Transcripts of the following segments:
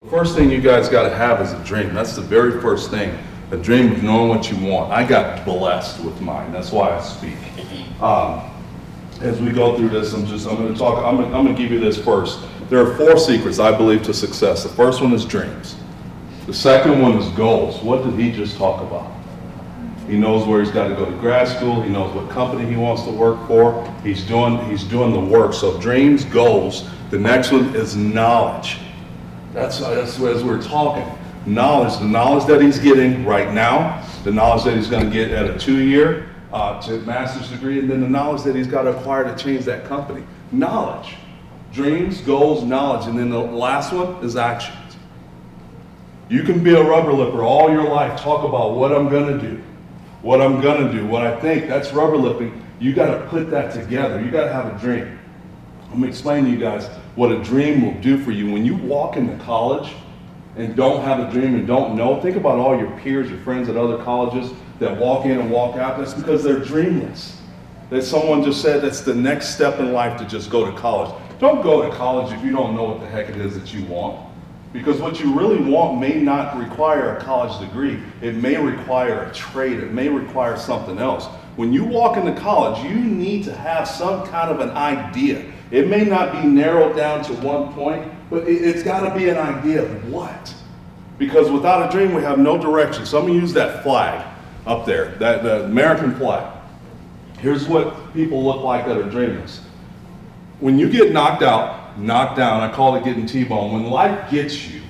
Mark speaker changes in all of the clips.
Speaker 1: The first thing you guys got to have is a dream. That's the very first thing. A dream of knowing what you want. I got blessed with mine. That's why I speak. As we go through this, I'm going to give you this first. There are 4 secrets, I believe, to success. The first one is dreams. The second one is goals. What did he just talk about? He knows where he's got to go to grad school. He knows what company he wants to work for. He's doing the work. So dreams, goals. The next one is knowledge. That's as we're talking. Knowledge, the knowledge that he's getting right now, the knowledge that he's going to get at a 2-year to master's degree, and then the knowledge that he's got to acquire to change that company. Knowledge, dreams, goals, knowledge, and then the last one is actions. You can be a rubber lipper all your life, talk about what I'm going to do, what I'm going to do, what I think. That's rubber lipping. You got to put that together. You got to have a dream. Let me explain to you guys what a dream will do for you. When you walk into college and don't have a dream and don't know, think about all your peers, your friends at other colleges that walk in and walk out. That's because they're dreamless. That someone just said that's the next step in life to just go to college. Don't go to college if you don't know what the heck it is that you want. Because what you really want may not require a college degree. It may require a trade. It may require something else. When you walk into college, you need to have some kind of an idea. It may not be narrowed down to one point, but it's got to be an idea of what. Because without a dream, we have no direction. So I'm going to use that flag up there, the American flag. Here's what people look like that are dreamless. When you get knocked down, I call it getting T-boned. When life gets you,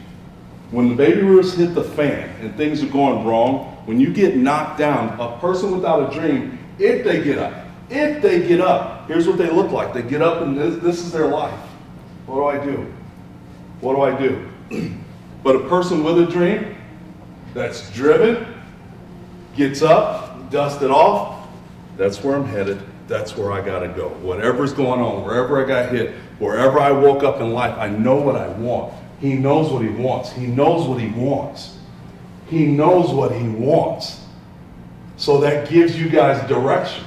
Speaker 1: when the baby wheels hit the fan and things are going wrong, when you get knocked down, a person without a dream, if they get up, here's what they look like. They get up and this is their life. What do I do? What do I do? But a person with a dream that's driven, gets up, dusts it off, that's where I'm headed. That's where I gotta go. Whatever's going on, wherever I got hit, wherever I woke up in life, I know what I want. He knows what he wants. He knows what he wants. He knows what he wants. So that gives you guys direction.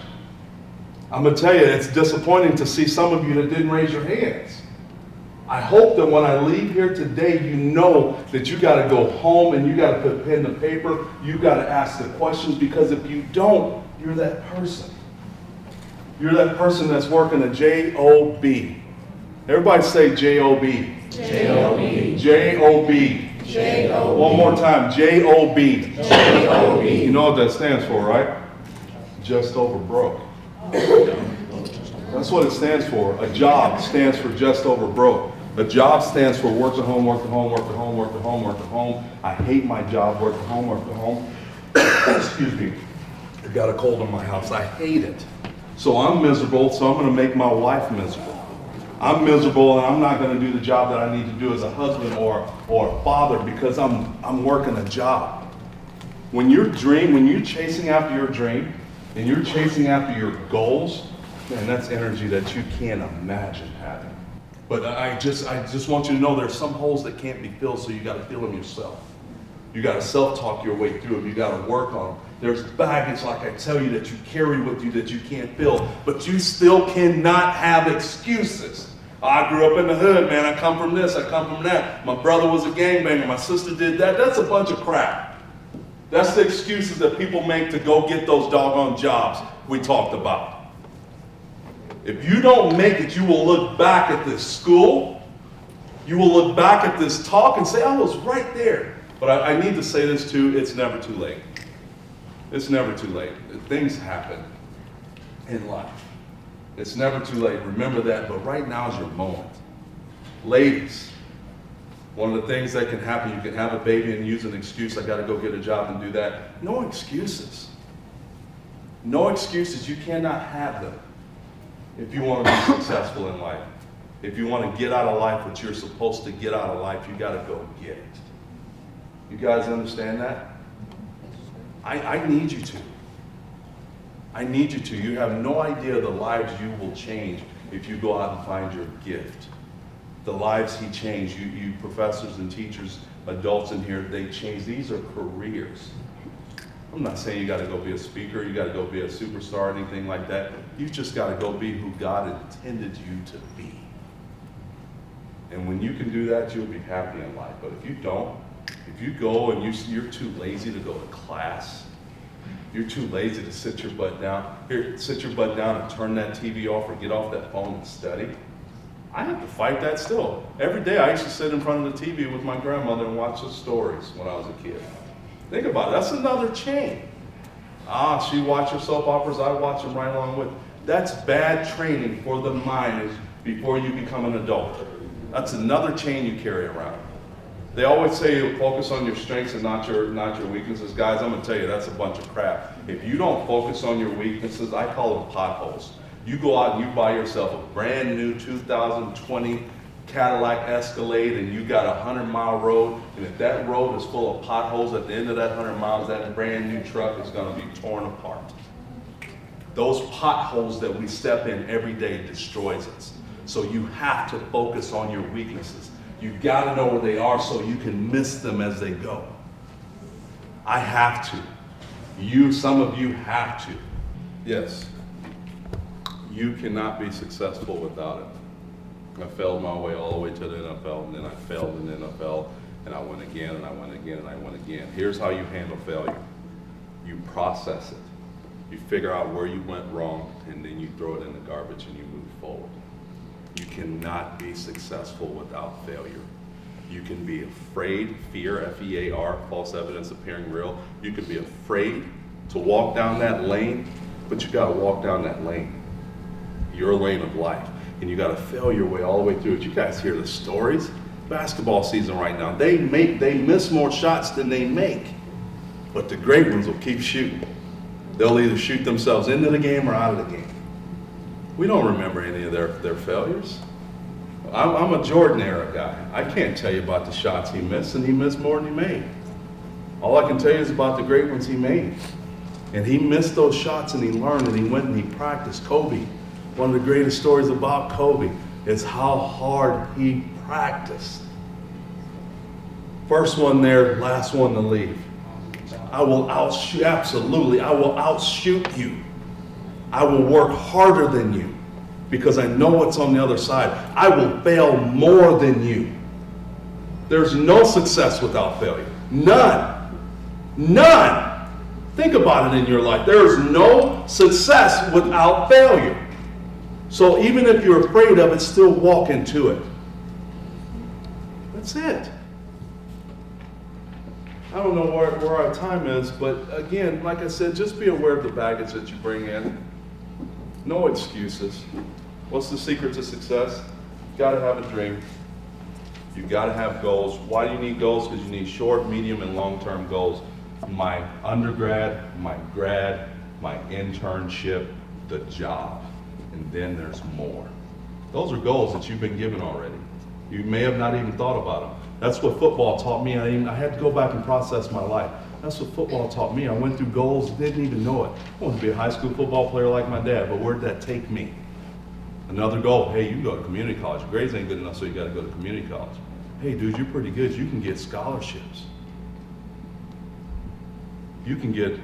Speaker 1: I'm gonna tell you, it's disappointing to see some of you that didn't raise your hands. I hope that when I leave here today, you know that you gotta go home and you gotta put pen to paper, you gotta ask the questions, because if you don't, you're that person. You're that person that's working a J-O-B. Everybody say J-O-B.
Speaker 2: J-O-B.
Speaker 1: J-O-B.
Speaker 2: J-O-B.
Speaker 1: One more time, J-O-B.
Speaker 2: J-O-B.
Speaker 1: You know what that stands for, right? Just over broke. That's what it stands for. A job stands for just over broke. A job stands for work at home, work at home, work at home, work at home, work at home. I hate my job, work at home, work at home. Excuse me. I got a cold in my house. I hate it. So I'm miserable, so I'm going to make my wife miserable. I'm miserable and I'm not going to do the job that I need to do as a husband or a father because I'm working a job. When you're chasing after your dream and you're chasing after your goals, man, that's energy that you can't imagine having. But I just want you to know there's some holes that can't be filled, so you got to fill them yourself. You got to self-talk your way through them. You got to work on them. There's baggage, like I tell you, that you carry with you that you can't fill, but you still cannot have excuses. I grew up in the hood, man. I come from this, I come from that. My brother was a gangbanger. My sister did that. That's a bunch of crap. That's the excuses that people make to go get those doggone jobs we talked about. If you don't make it, you will look back at this school, you will look back at this talk and say, I was right there. But I need to say this too, it's never too late. It's never too late. Things happen in life. It's never too late. Remember that, but right now is your moment. Ladies, one of the things that can happen, you can have a baby and use an excuse, I gotta go get a job and do that. No excuses. No excuses, you cannot have them if you wanna be successful in life. If you wanna get out of life what you're supposed to get out of life, you gotta go get it. You guys understand that? I need you to. I need you to. You have no idea the lives you will change if you go out and find your gift. The lives he changed, you professors and teachers, adults in here, they change. These are careers. I'm not saying you got to go be a speaker, you got to go be a superstar, anything like that. You just got to go be who God intended you to be. And when you can do that, you'll be happy in life. But if you don't, if you go and you're too lazy to go to class, you're too lazy to sit your butt down, sit your butt down and turn that TV off or get off that phone and study. I have to fight that still. Every day I used to sit in front of the TV with my grandmother and watch the stories when I was a kid. Think about it, that's another chain. She watched her soap operas, I watch them right along with. That's bad training for the mind before you become an adult. That's another chain you carry around. They always say focus on your strengths and not your weaknesses. Guys, I'm gonna tell you, that's a bunch of crap. If you don't focus on your weaknesses, I call them potholes. You go out and you buy yourself a brand new 2020 Cadillac Escalade and you got a 100-mile road, and if that road is full of potholes at the end of that 100 miles, that brand new truck is gonna be torn apart. Those potholes that we step in every day destroys us. So you have to focus on your weaknesses. You gotta know where they are so you can miss them as they go. I have to. Some of you have to. Yes. You cannot be successful without it. I failed my way all the way to the NFL, and then I failed in the NFL, and I went again, and I went again, and I went again. Here's how you handle failure. You process it. You figure out where you went wrong, and then you throw it in the garbage and you move forward. You cannot be successful without failure. You can be afraid, fear, F-E-A-R, false evidence appearing real. You can be afraid to walk down that lane, but you gotta walk down that lane, your lane of life. And you gotta fail your way all the way through it. You guys hear the stories? Basketball season right now, they miss more shots than they make, but the great ones will keep shooting. They'll either shoot themselves into the game or out of the game. We don't remember any of their failures. I'm a Jordan era guy. I can't tell you about the shots he missed, and he missed more than he made. All I can tell you is about the great ones he made. And he missed those shots and he learned and he went and he practiced. Kobe, one of the greatest stories about Kobe is how hard he practiced. First one there, last one to leave. I will outshoot, absolutely, I will outshoot you. I will work harder than you because I know what's on the other side. I will fail more than you. There's no success without failure. None. None. Think about it in your life. There is no success without failure. So even if you're afraid of it, still walk into it. That's it. I don't know where our time is, but again, like I said, just be aware of the baggage that you bring in. No excuses. What's the secret to success? You gotta have a dream. You gotta have goals. Why do you need goals? Because you need short, medium, and long-term goals. My undergrad, my grad, my internship, the job, and then there's more. Those are goals that you've been given already. You may have not even thought about them. That's what football taught me. I had to go back and process my life. That's what football taught me. I went through goals, didn't even know it. I wanted to be a high school football player like my dad, but where'd that take me? Another goal, hey, you can go to community college. Your grades ain't good enough, so you gotta go to community college. Hey, dude, you're pretty good. You can get scholarships. You can get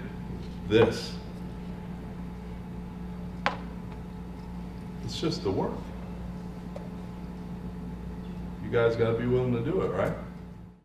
Speaker 1: this. It's just the work. You guys gotta be willing to do it, right?